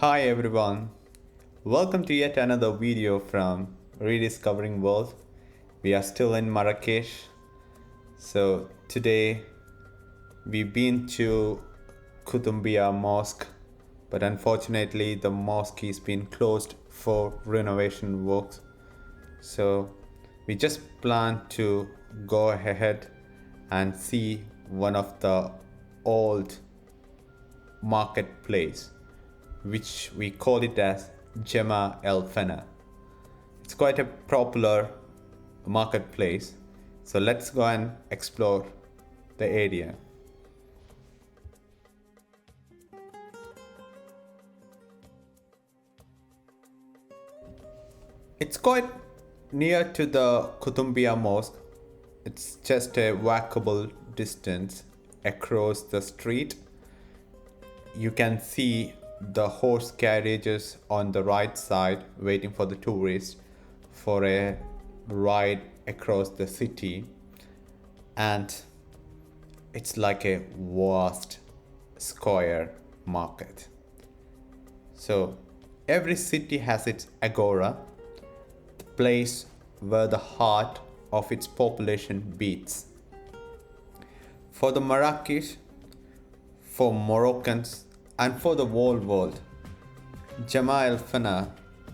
Hi everyone, welcome to yet another video from Rediscovering World. We are still in Marrakech. So today we've been to Kutumbia Mosque, but unfortunately the mosque has been closed for renovation works. So we just plan to go ahead and see one of the old marketplace, which we call it as Jemma El Fna. It's quite a popular marketplace, so let's go and explore the area. It's quite near to the Kutumbia Mosque. It's just a walkable distance across the street. You can see the horse carriages on the right side waiting for the tourists for a ride across the city, and it's like a vast square market. So every city has its agora, the place where the heart of its population beats. For the Marrakech, for Moroccans, and for the whole world, Jamea El Fna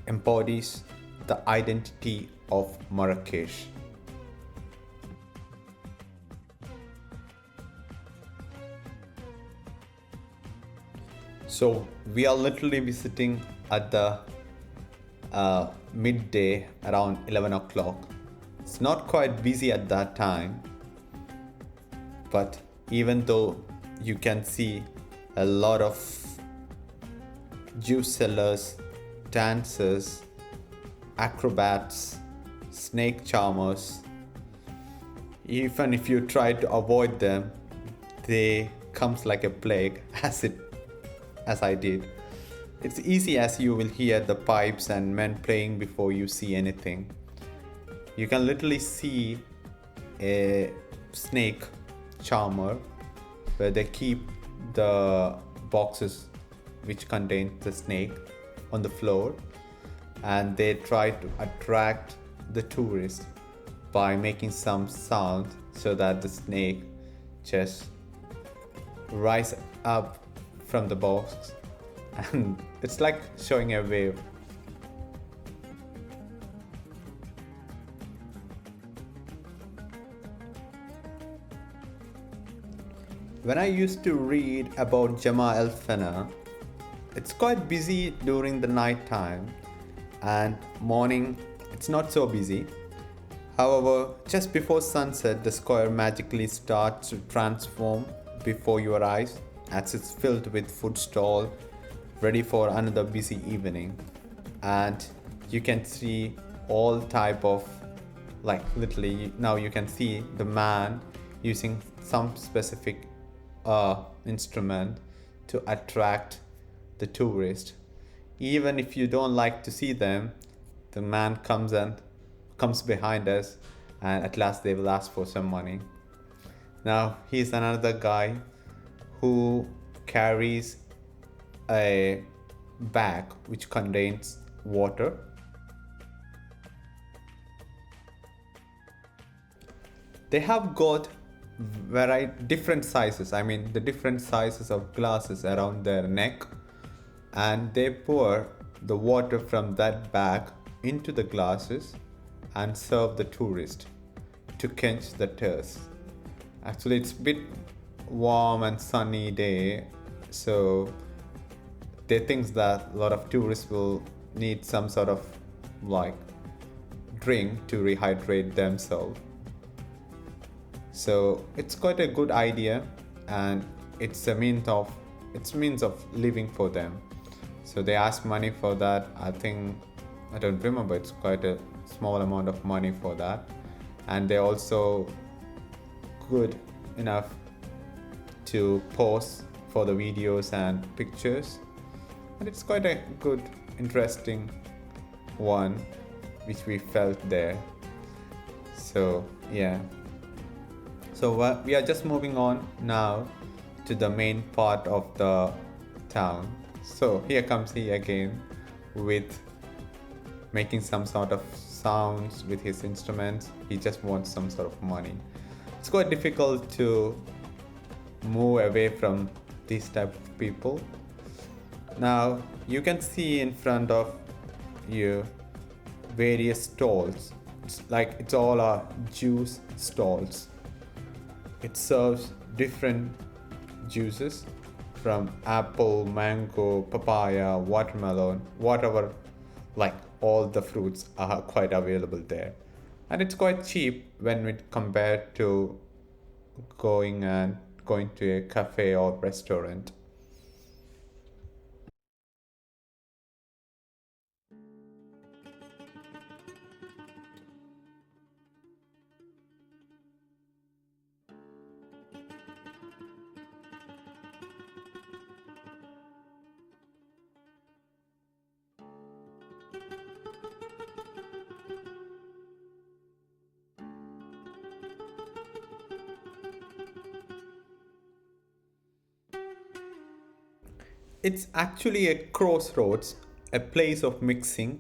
embodies the identity of Marrakech. So we are literally visiting at the midday around 11 o'clock. It's not quite busy at that time, but even though you can see a lot of juice sellers, dancers, acrobats, snake charmers. Even if you try to avoid them, they comes like a plague as I did. It's easy as you will hear the pipes and men playing before you see anything. You can literally see a snake charmer where they keep the boxes which contain the snake on the floor, and they try to attract the tourist by making some sound so that the snake just rise up from the box, and it's like showing a wave. When I used to read about Jemaa El Fna, it's quite busy during the night time, and morning it's not so busy. However, just before sunset, the square magically starts to transform before your eyes as it's filled with food stall ready for another busy evening. And you can see all type of, like, literally now you can see the man using some specific instrument to attract the tourist. Even if you don't like to see them, the man comes behind us, and at last they will ask for some money. Now he's another guy who carries a bag which contains water. They have got different sizes, I mean the different sizes of glasses around their neck, and they pour the water from that bag into the glasses and serve the tourist to quench the thirst. Actually, it's a bit warm and sunny day, so they think that a lot of tourists will need some sort of like drink to rehydrate themselves. So it's quite a good idea, and it's means of living for them. So they ask money for that. I don't remember, it's quite a small amount of money for that. And they're also good enough to pose for the videos and pictures. And it's quite a good, interesting one which we felt there. So yeah. So we are just moving on now to the main part of the town. So here comes he again with making some sort of sounds with his instruments. He just wants some sort of money. It's quite difficult to move away from these type of people. Now you can see in front of you various stalls. It's all our juice stalls. It serves different juices from apple, mango, papaya, watermelon, whatever, like all the fruits are quite available there. And it's quite cheap when we compare to going to a cafe or restaurant. It's actually a crossroads, a place of mixing,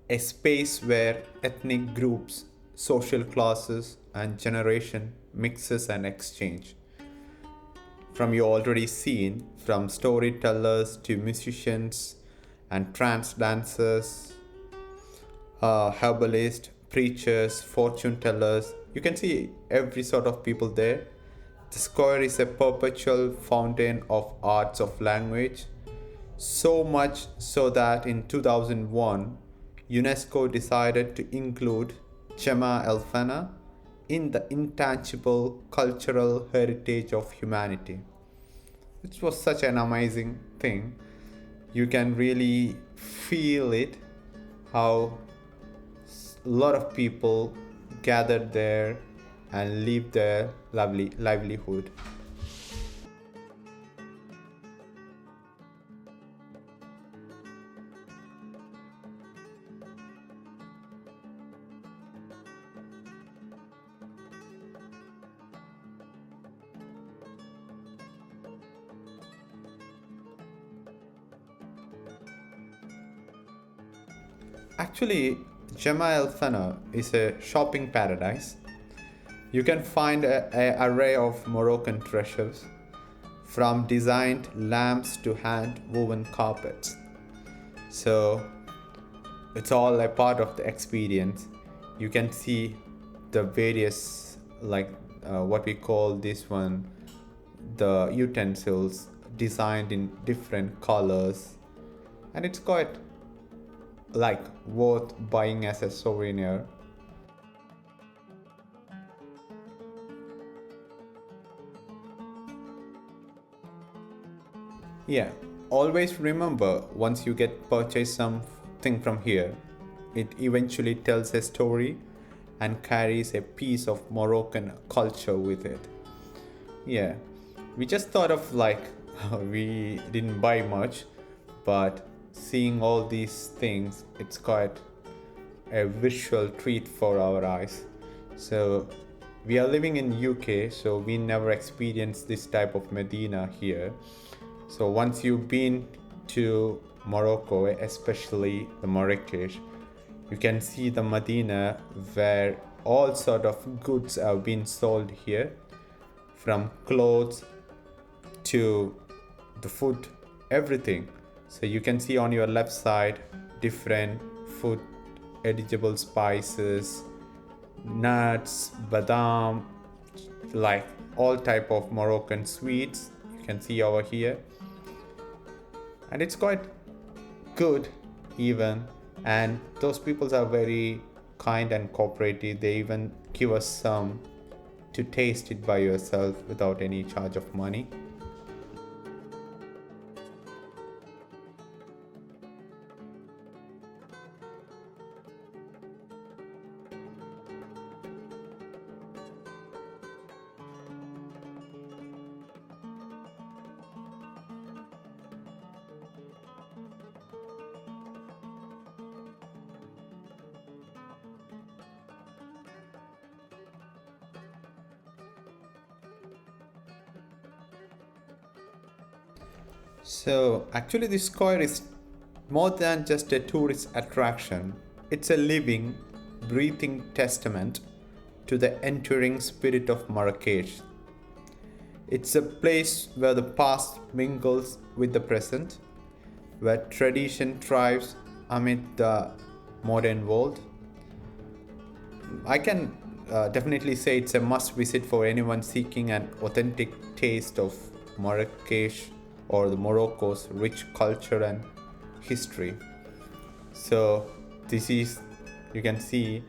a space where ethnic groups, social classes, and generation mixes and exchange. From you already seen, from storytellers to musicians and trance dancers, herbalists, preachers, fortune tellers. You can see every sort of people there. The square is a perpetual fountain of arts of language, so much so that in 2001, UNESCO decided to include Jemma El Fna in the intangible cultural heritage of humanity. It was such an amazing thing. You can really feel it, how a lot of people gathered there and live their lovely livelihood. Actually, Jamea El Fna is a shopping paradise. You can find an array of Moroccan treasures, from designed lamps to hand woven carpets. So it's all a part of the experience. You can see the various, like what we call this one, the utensils designed in different colors, and it's quite like worth buying as a souvenir. Yeah, always remember, once you get purchase something from here, it eventually tells a story and carries a piece of Moroccan culture with it. Yeah, we just thought of like we didn't buy much, but seeing all these things, it's quite a visual treat for our eyes. So we are living in UK, so we never experienced this type of Medina here. So once you've been to Morocco, especially the Marrakech, you can see the Medina where all sort of goods have been sold here, from clothes to the food, everything. So you can see on your left side different food, edible spices, nuts, badam, like all type of Moroccan sweets you can see over here. And it's quite good even, and those people are very kind and cooperative. They even give us some to taste it by yourself without any charge of money. So, actually, this square is more than just a tourist attraction, it's a living, breathing testament to the enduring spirit of Marrakech. It's a place where the past mingles with the present, where tradition thrives amid the modern world. I can definitely say it's a must visit for anyone seeking an authentic taste of Marrakech or the Morocco's rich culture and history. So this is, you can see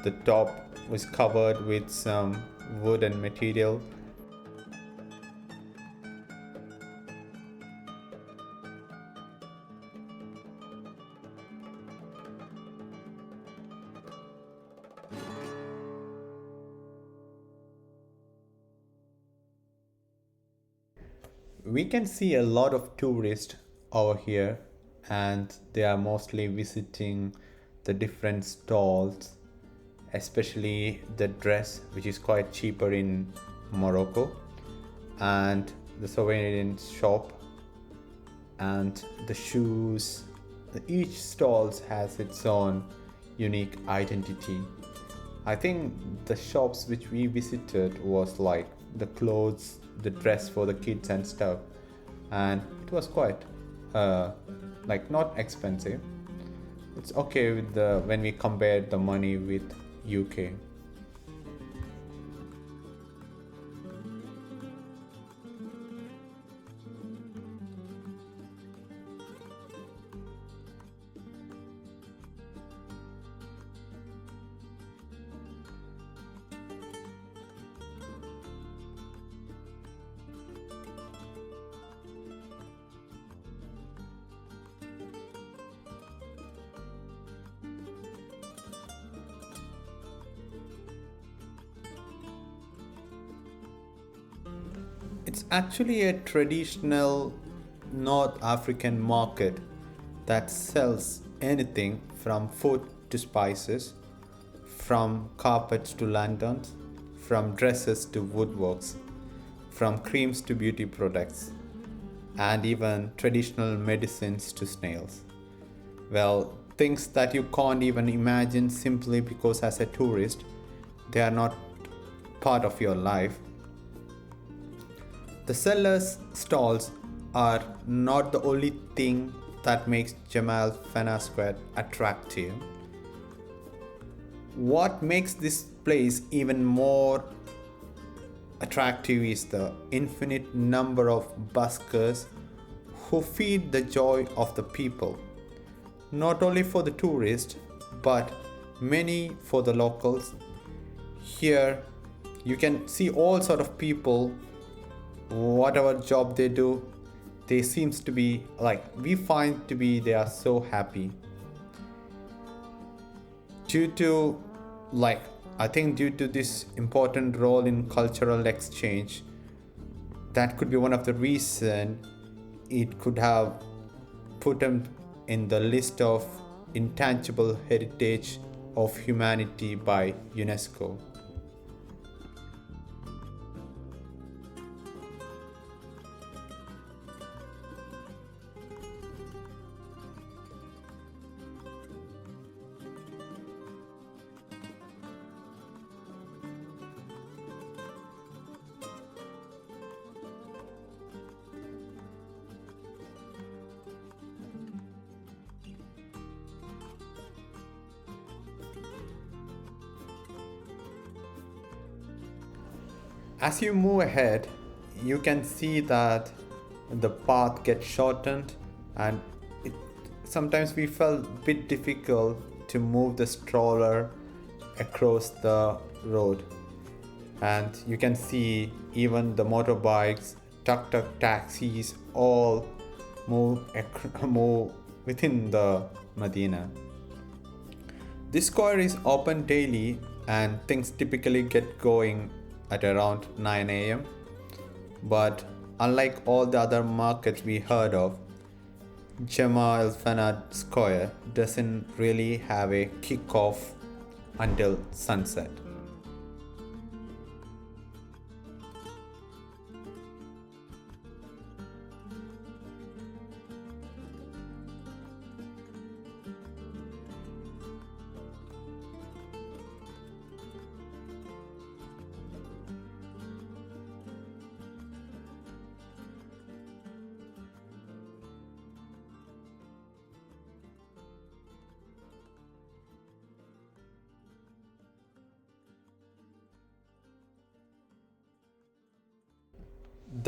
the top was covered with some wood and material. We can see a lot of tourists over here, and they are mostly visiting the different stalls, especially the dress, which is quite cheaper in Morocco, and the souvenir shop, and the shoes. Each stalls has its own unique identity. I think the shops which we visited was like the clothes, the dress for the kids and stuff, and it was quite like not expensive. It's okay with the when we compare the money with UK. It's actually a traditional North African market that sells anything from food to spices, from carpets to lanterns, from dresses to woodworks, from creams to beauty products, and even traditional medicines to snails. Well, things that you can't even imagine simply because, as a tourist, they are not part of your life. The sellers' stalls are not the only thing that makes Jamea El Fnaa Square attractive. What makes this place even more attractive is the infinite number of buskers who feed the joy of the people, not only for the tourists but many for the locals. Here you can see all sort of people, whatever job they do, they seems to be like, we find to be they are so happy due to, like, I think due to this important role in cultural exchange. That could be one of the reason it could have put them in the list of intangible heritage of humanity by UNESCO. As you move ahead, you can see that the path gets shortened, and it, sometimes we felt a bit difficult to move the stroller across the road. And you can see even the motorbikes, tuk-tuk taxis all move within the Medina. This square is open daily, and things typically get going at around 9 a.m. But unlike all the other markets we heard of, Jemaa El Fnaa Square doesn't really have a kick-off until sunset.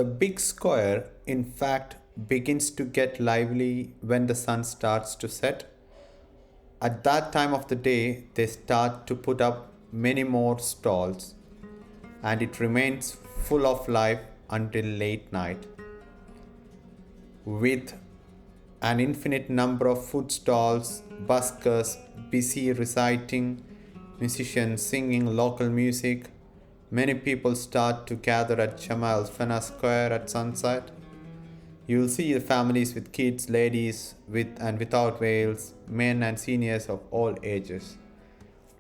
The big square, in fact, begins to get lively when the sun starts to set. At that time of the day, they start to put up many more stalls, and it remains full of life until late night, with an infinite number of food stalls, buskers busy reciting, musicians singing local music. Many people start to gather at Jamea El Fnaa Square at sunset. You will see the families with kids, ladies with and without veils, men and seniors of all ages.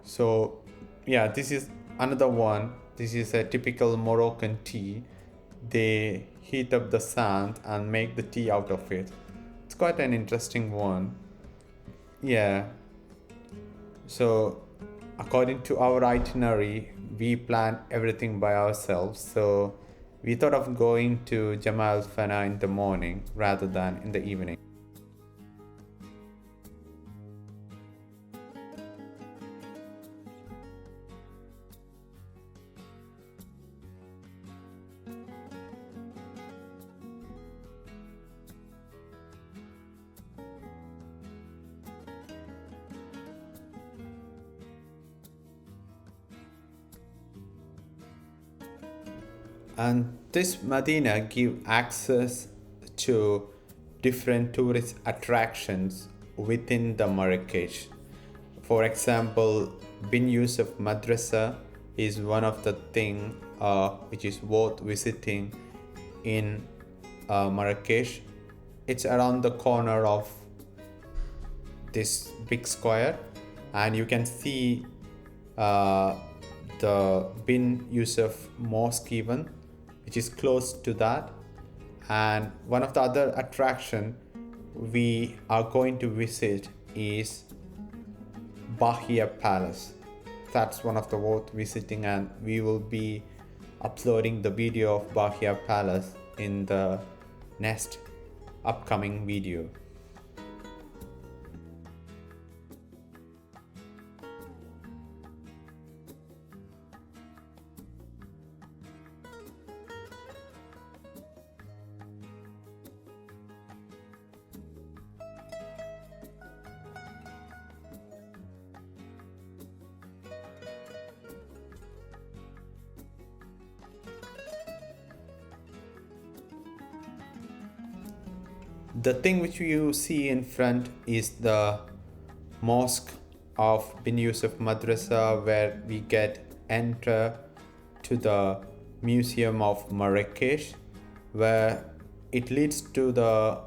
So, yeah, this is another one. This is a typical Moroccan tea. They heat up the sand and make the tea out of it. It's quite an interesting one. Yeah. So, according to our itinerary, we planned everything by ourselves. So, we thought of going to Jemma El Fna in the morning rather than in the evening. And this Medina give access to different tourist attractions within the Marrakech. For example, Bin Yusuf Madrasa is one of the thing which is worth visiting in Marrakech. It's around the corner of this big square, and you can see uh, the Bin Yusuf Mosque even, which is close to that. And one of the other attraction we are going to visit is Bahia Palace. That's one of the worth visiting, and we will be uploading the video of Bahia Palace in the next upcoming video. The thing which you see in front is the mosque of Bin Yusuf Madrasa, where we get enter to the Museum of Marrakech, where it leads to the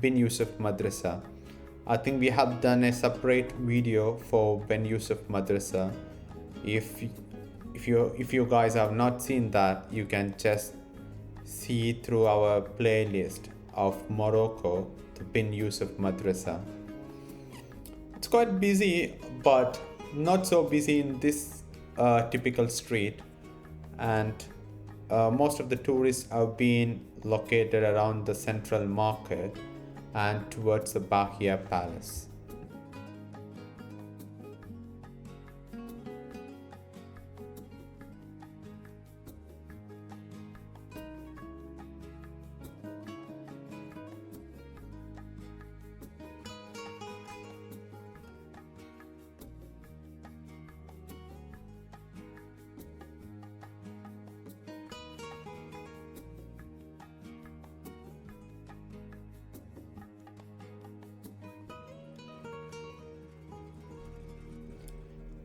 Bin Yusuf Madrasa. I think we have done a separate video for Bin Yusuf Madrasa. If you guys have not seen that, you can just see through our playlist of Morocco, the Bin Yusuf Madrasa. It's quite busy, but not so busy in this typical street, and most of the tourists have been located around the central market and towards the Bahia Palace.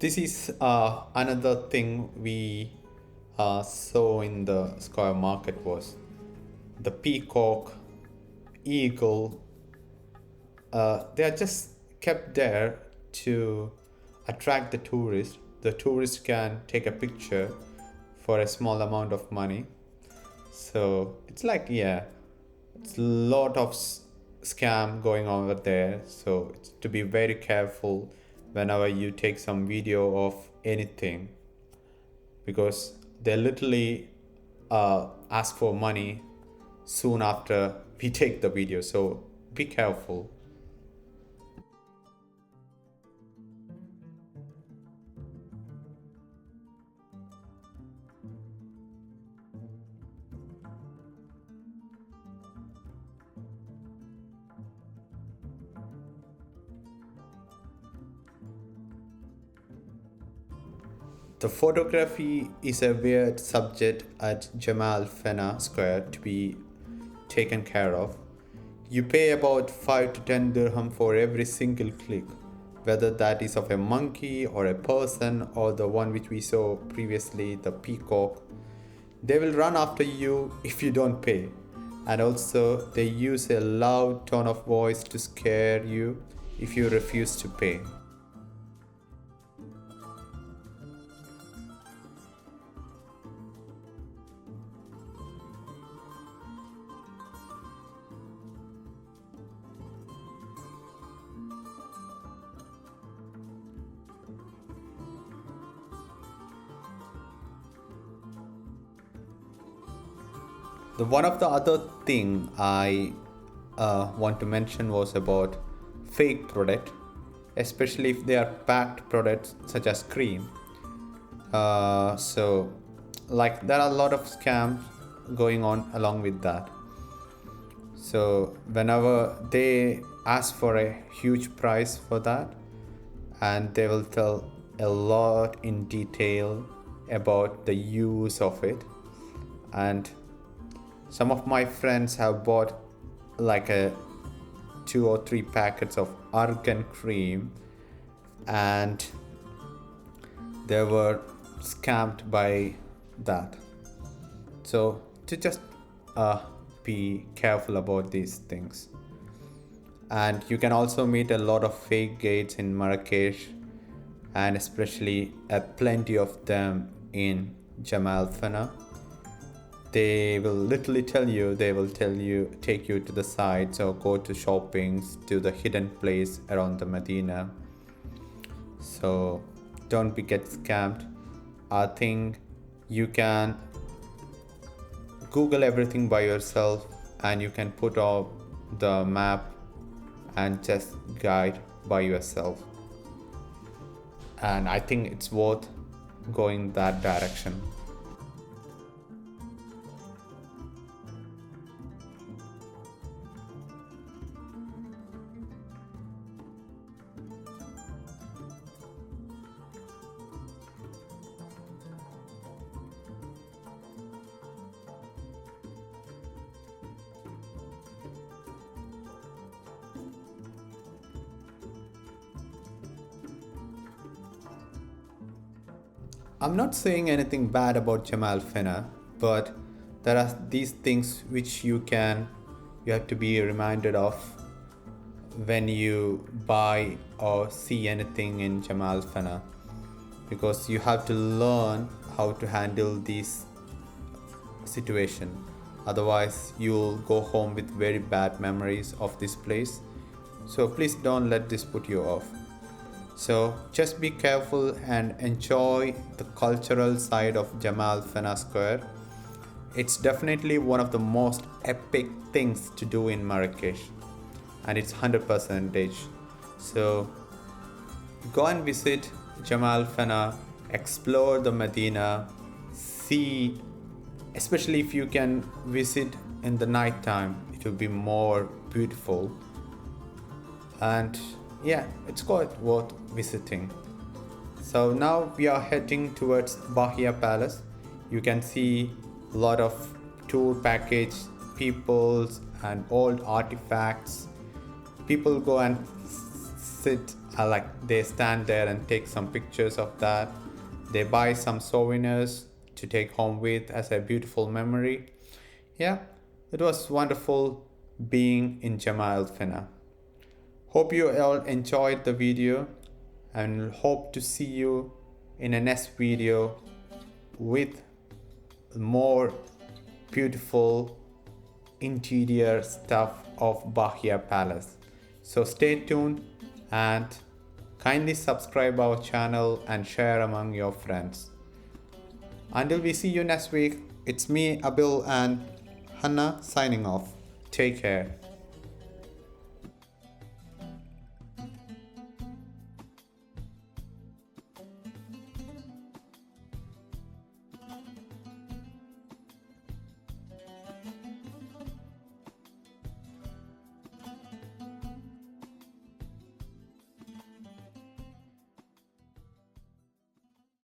This is another thing we saw in the square market was the peacock, eagle. They are just kept there to attract the tourist. The tourist can take a picture for a small amount of money. So it's like, yeah, it's a lot of scam going on over there. So it's to be very careful whenever you take some video of anything, because they literally ask for money soon after we take the video. So be careful. The photography is a weird subject at Jamea El Fnaa Square to be taken care of. You pay about 5 to 10 dirham for every single click, whether that is of a monkey or a person or the one which we saw previously, the peacock. They will run after you if you don't pay. And also, they use a loud tone of voice to scare you if you refuse to pay. The one of the other thing I want to mention was about fake product, especially if they are packed products such as cream. So, like there are a lot of scams going on along with that. So whenever they ask for a huge price for that, and they will tell a lot in detail about the use of it, and some of my friends have bought like a 2 or 3 packets of argan cream, and they were scammed by that. So to just be careful about these things. And you can also meet a lot of fake guides in Marrakech, and especially plenty of them in Jemma El Fna. They will literally tell you, take you to the sites or go to shoppings to the hidden place around the Medina. So don't get scammed. I think you can Google everything by yourself, and you can put up the map and just guide by yourself. And I think it's worth going that direction. I'm not saying anything bad about Jemea El Fna, but there are these things which you have to be reminded of when you buy or see anything in Jemea El Fna, because you have to learn how to handle these situation. Otherwise, you'll go home with very bad memories of this place. So please don't let this put you off. So just be careful and enjoy the cultural side of Jamea El Fnaa Square. It's definitely one of the most epic things to do in Marrakech, and it's 100%. So go and visit Jamea El Fnaa, explore the Medina, see, especially if you can visit in the night time, it will be more beautiful. And yeah, it's quite worth visiting. So now we are heading towards Bahia Palace. You can see a lot of tour package peoples and old artifacts. People go and sit, like they stand there and take some pictures of that. They buy some souvenirs to take home with as a beautiful memory. Yeah, it was wonderful being in Jamea El Fnaa. Hope you all enjoyed the video, and hope to see you in a next video with more beautiful interior stuff of Bahia Palace. So stay tuned and kindly subscribe our channel and share among your friends. Until we see you next week, it's me, Abil, and Hannah signing off. Take care.